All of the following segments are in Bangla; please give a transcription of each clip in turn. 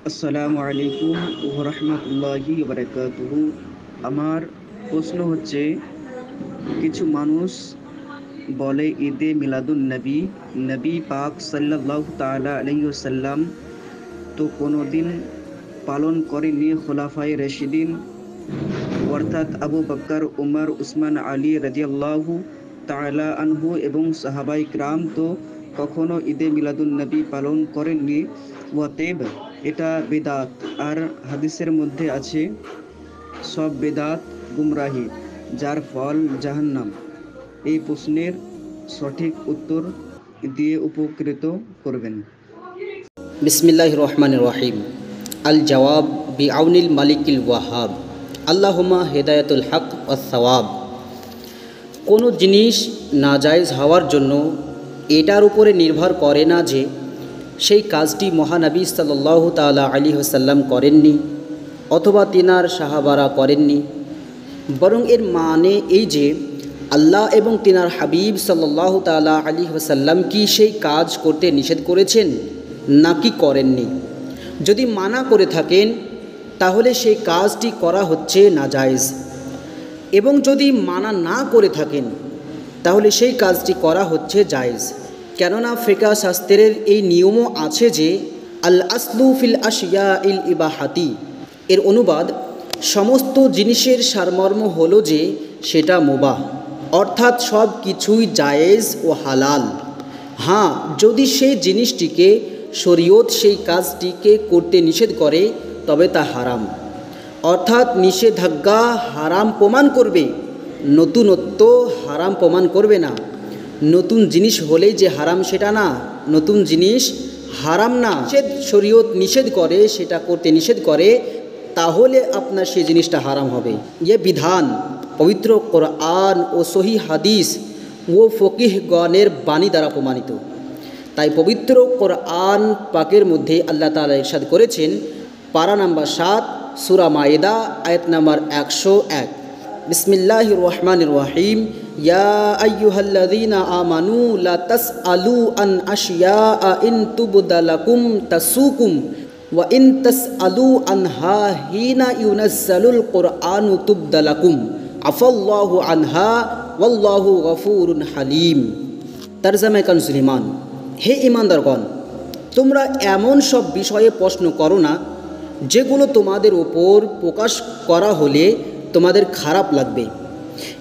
আসসালামু আলাইকুম ওয়া রাহমাতুল্লাহি ওয়া বারাকাতুহু। আমার প্রশ্ন হচ্ছে, কিছু মানুষ বলে ঈদে মিলাদুন নবী, নবী পাক সাল্লাল্লাহু তাআলা আলাইহি ওয়াসাল্লাম তো কোনোদিন পালন করেননি। খোলাফায়ে রাশিদিন অর্থাৎ আবু বকর, উমর, উসমান, আলী রাদিয়াল্লাহু তাআলা আনহু এবং সাহাবায়ে কিরাম তো কখনো ঈদে মিলাদুন নবী পালন করেননি। অতএব এটা বিদআত। আর হাদিসের মধ্যে আছে, সব বিদআত গুমরাহি, যার ফল জাহান্নাম। এই প্রশ্নের সঠিক উত্তর দিয়ে উপকৃত করবেন। বিসমিল্লাহির রহমানির রহিম। আল জওয়াব বিআউনিল মালিকিল ওয়াহাব। আল্লাহুম্মা হিদায়াতুল হক ওয়াস সাওয়াব। কোনো জিনিস নাজায়েজ হওয়ার জন্য এটার উপরে নির্ভর করে না যে সেই কাজটি মহানবী সাল্লাল্লাহু তাআলা আলাইহি ওয়াসাল্লাম করেননি অথবা তিনার সাহাবারা করেননি, বরং এর মানে এই যে আল্লাহ এবং তিনার হাবিব সাল্লাল্লাহু তাআলা আলাইহি ওয়াসাল্লাম কি সেই কাজ করতে নিষেধ করেছেন নাকি করেননি। যদি মানা করে থাকেন তাহলে সেই কাজটি করা হচ্ছে নাজায়েজ, এবং যদি মানা না করে থাকেন তাহলে সেই কাজটি করা হচ্ছে জায়েজ। কেননা ফিকহ শাস্ত্রের এই নিয়মও আছে যে আল আসলু ফিল আশিয়া ইল ইবাহাতি, এর অনুবাদ সমস্ত জিনিসের সারমর্ম হলো যে সেটা মুবাহ, অর্থাৎ সব কিছুই জায়েজ ও হালাল। হ্যাঁ, যদি সেই জিনিসটিকে শরীয়ত সেই কাজটিকে করতে নিষেধ করে তবে তা হারাম, অর্থাৎ নিষেধাজ্ঞা হারাম প্রমাণ করবে, নতুনত্ব হারাম প্রমাণ করবে না। নতুন জিনিস হলেই যে হারাম সেটা না, নতুন জিনিস হারাম না। শরীয়ত নিষেধ করে, সেটা করতে নিষেধ করে, তাহলে আপনার সেই জিনিসটা হারাম হবে। ये বিধান পবিত্র কোরআন ও সহি হাদিস ও ফকিহগণের বাণী দ্বারা প্রমাণিত। তাই পবিত্র কোরআন পাকের মধ্যে আল্লাহ তাআলা ইরশাদ করেছেন, পারা নাম্বার 7 সূরা মায়েদা আয়াত নাম্বার 101, বিসমিল্লাহির রহমানির রহিম। ইয়া আইয়ুহাল্লাযীনা আমানু লা তাসআলু আন আশিয়া ইন তুবদা লাকুম তাসুকুম ওয়া ইন তাসআলু আনহা হিনা ইউনাজ্জালুল কুরআনু তুবদা লাকুম আফাল্লাহু আনহা ওয়াল্লাহু গফুরুন হালিম। তরজমা কানজুলিমান। হে ঈমানদারগণ, তোমরা এমন সব বিষয়ে প্রশ্ন করো না যেগুলো তোমাদের ওপর প্রকাশ করা হলে তোমাদের খারাপ লাগবে,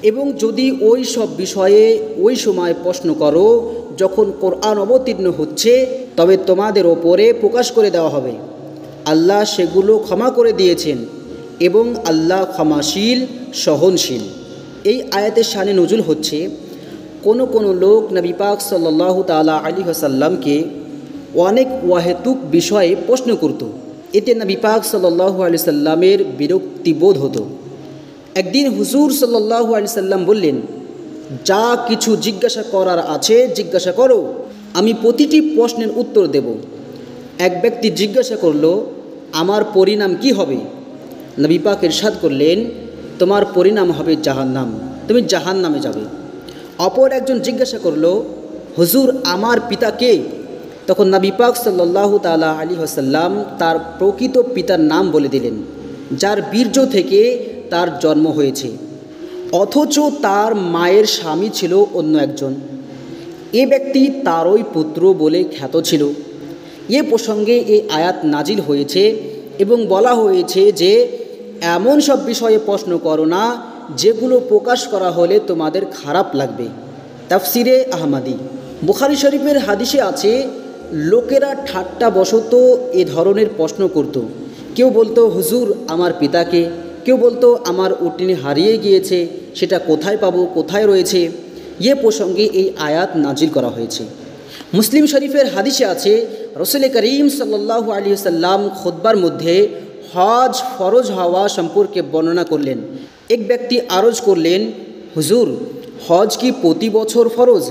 এবং যদি ওই সব বিষয়ে ওই সময় প্রশ্ন করো যখন কোরআন অবতীর্ণ হচ্ছে, তবে তোমাদের ওপরে প্রকাশ করে দেওয়া হবে। আল্লাহ সেগুলো ক্ষমা করে দিয়েছেন এবং আল্লাহ ক্ষমাশীল সহনশীল। এই আয়াতের শানে নজুল হচ্ছে, কোনো লোক নবী পাক সাল্লাল্লাহু তাআলা আলাইহি ওয়াসাল্লামকে অনেক ওয়াহেতুক বিষয়ে প্রশ্ন করত। এতে নবী পাক সাল্লাল্লাহু আলাইহি সাল্লামের বিরক্তিবোধ হতো। একদিন হুজুর সাল্লাল্লাহু আলাইহি সাল্লাম বললেন, যা কিছু জিজ্ঞাসা করার আছে জিজ্ঞাসা করো, আমি প্রতিটি প্রশ্নের উত্তর দেব। এক ব্যক্তি জিজ্ঞাসা করল, আমার পরিণাম কি হবে? নবী পাক ইরশাদ করলেন, তোমার পরিণাম হবে জাহান্নাম, তুমি জাহান্নামে যাবে। অপর একজন জিজ্ঞাসা করল, হুজুর আমার পিতা কে? তখন নবী পাক সাল্লাল্লাহু তাআলা আলাইহি ওয়াসাল্লাম তার প্রকৃত পিতার নাম বলে দিলেন, যার বীর্য থেকে তার জন্ম হয়েছে, অথচ তার মায়ের স্বামী ছিল অন্য একজন। এ ব্যক্তি তারই পুত্র বলে খ্যাত ছিল। এ প্রসঙ্গে এই আয়াত নাজিল হয়েছে এবং বলা হয়েছে যে এমন সব বিষয়ে প্রশ্ন করো না যেগুলো প্রকাশ করা হলে তোমাদের খারাপ লাগবে। তাফসিরে আহমদি। বুখারী শরীফের হাদিসে আছে, লোকেরা ঠাট্টা বশত এ ধরনের প্রশ্ন করত। কেউ বলতো, হুজুর আমার পিতাকে? কেউ বলতো, আমার উটনি হারিয়ে গিয়েছে, সেটা কোথায় পাবো, কোথায় রয়েছে? এ প্রসঙ্গে এই আয়াত নাজিল করা হয়েছে। মুসলিম শরীফের হাদিসে আছে, রাসূল করিম সাল্লাল্লাহু আলাইহি ওয়াসাল্লাম খুতবার মধ্যে হজ ফরজ হওয়া সম্পর্কে বর্ণনা করলেন। এক ব্যক্তি আরজ করলেন, হুজুর হজ কি প্রতি বছর ফরজ?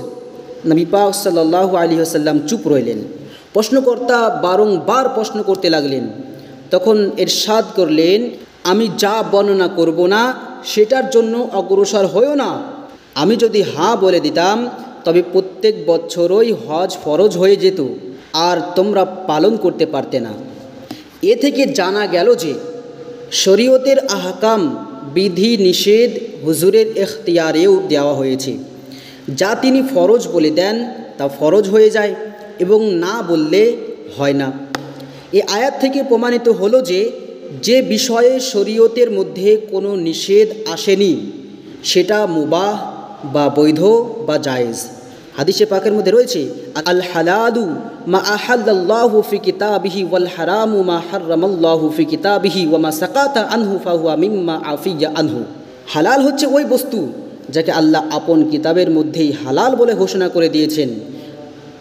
নবী পাক সাল্লাল্লাহু আলাইহি ওয়াসাল্লাম চুপ রইলেন। প্রশ্নকর্তা বারংবার প্রশ্ন করতে লাগলেন। তখন ইরশাদ করলেন, আমি যা বর্ণনা করব না সেটার জন্য অগ্রসর হইও না। আমি যদি হ্যাঁ বলে দিতাম তবে প্রত্যেক বছরই হজ ফরজ হয়ে যেত আর তোমরা পালন করতে পারতে না। এ থেকে জানা গেল যে শরীয়তের আহকাম, বিধি নিষেধ হুজুরের এখতিয়ারেও দেওয়া হয়েছে। যা তিনি ফরজ বলে দেন তা ফরজ হয়ে যায় এবং না বললে হয় না। এ আয়াত থেকে প্রমাণিত হলো যে যে বিষয়ে শরীয়তের মধ্যে কোনো নিষেধ আসেনি সেটা মুবাহ বা বৈধ বা জায়েজ। হাদিসে পাকের মধ্যে রয়েছে, আল হালালু মা আহাল্লাল্লাহু ফি কিতাবিহি ওয়াল হারামু মা হাররামাল্লাহু ফি কিতাবিহি ওয়া মা সাকাতা আনহু ফাহুয়া মিম্মা আফিয়া আনহু। হালাল হচ্ছে ওই বস্তু যাকে আল্লাহ আপন কিতাবের মধ্যেই হালাল বলে ঘোষণা করে দিয়েছেন,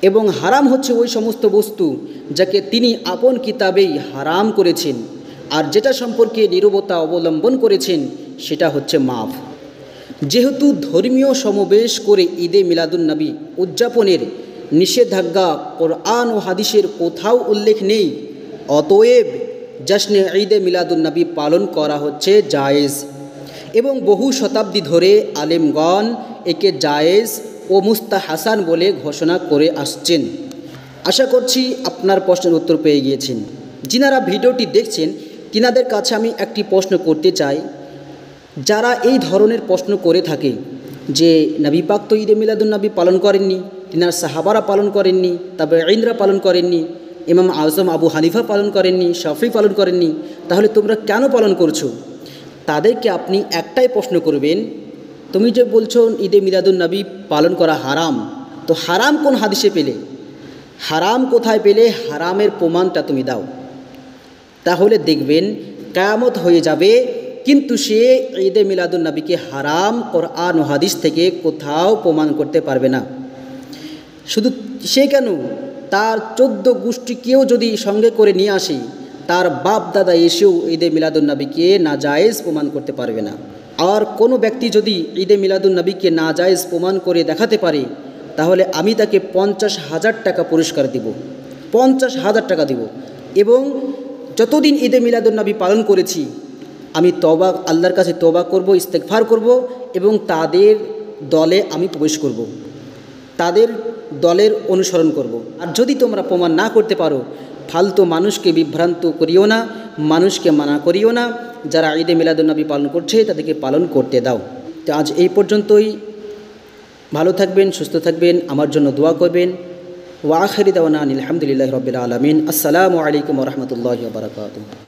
এবং হারাম হচ্ছে ওই সমস্ত বস্তু যাকে তিনি আপন কিতাবেই হারাম করেছেন, আর যেটা সম্পর্কে নীরবতা অবলম্বন করেছেন সেটা হচ্ছে মাফ। যেহেতু ধর্মীয় সমাবেশ করে ঈদে মিলাদুন্নবী উদযাপনের নিষেধাজ্ঞা কোরআন ও হাদিসের কোথাও উল্লেখ নেই, অতএব জশ্নে ঈদে মিলাদুন্নবী পালন করা হচ্ছে জায়েজ, এবং বহু শতাব্দী ধরে আলেমগণ একে জায়েজ ও মুস্তাহাসান বলে ঘোষণা করে আসছেন। আশা করছি আপনার প্রশ্নের উত্তর পেয়ে গিয়েছেন। যিনারা ভিডিওটি দেখছেন তিনাদের কাছে আমি একটি প্রশ্ন করতে চাই। যারা এই ধরনের প্রশ্ন করে থাকে যে নবী পাক তো ঈদে মিলাদুন্নবী পালন করেননি, তিনার সাহাবারা পালন করেননি, তাবেঈনরা পালন করেননি, ইমাম আজম আবু হানিফা পালন করেননি, শাফি পালন করেননি, তাহলে তোমরা কেন পালন করছো? তাদেরকে আপনি একটাই প্রশ্ন করবেন, তুমি যে বলছো ঈদে মিলাদুন্নবী পালন করা হারাম, তো হারাম কোন হাদিসে পেলে? হারাম কোথায় পেলে? হারামের প্রমাণটা তুমি দাও। তাহলে দেখবেন কিয়ামত হয়ে যাবে, কিন্তু সে ঈদে মিলাদুন্নবীকে হারাম কোরআন ও হাদিস থেকে কোথাও প্রমাণ করতে পারবে না। শুধু সে কেন, তার 14 গোষ্ঠীকেও যদি সঙ্গে করে নিয়ে আসে, তার বাপ দাদা এসেও ঈদে মিলাদুন্নবীকে নাজায়েজ প্রমাণ করতে পারবে না। আর কোনো ব্যক্তি যদি ঈদে মিলাদুন্নবীকে নাজায়েজ প্রমাণ করে দেখাতে পারে, তাহলে আমি তাকে 50,000 টাকা পুরস্কার দিব, 50,000 টাকা দিব। এবং যতদিন ঈদে মিলাদুন্নবী পালন করেছি আমি তওবা, আল্লাহর কাছে তওবা করব, ইস্তেগফার করব, এবং তাদের দলে আমি প্রবেশ করব, তাদের দলের অনুসরণ করব। আর যদি তোমরা প্রমাণ না করতে পারো, ফালতু মানুষকে বিভ্রান্ত করিও না, মানুষকে মানা করিও না। যারা ঈদে মিলাদুন্নবী পালন করছে তাদেরকে পালন করতে দাও। তো আজ এই পর্যন্তই। ভালো থাকবেন, সুস্থ থাকবেন, আমার জন্য দোয়া করবেন। ওয়া আখিরি দাওয়ানা আলহামদুলিল্লাহি রাব্বিল আলামিন। আসসালামু আলাইকুম ওয়া রাহমাতুল্লাহি ওয়া বারাকাতুহু।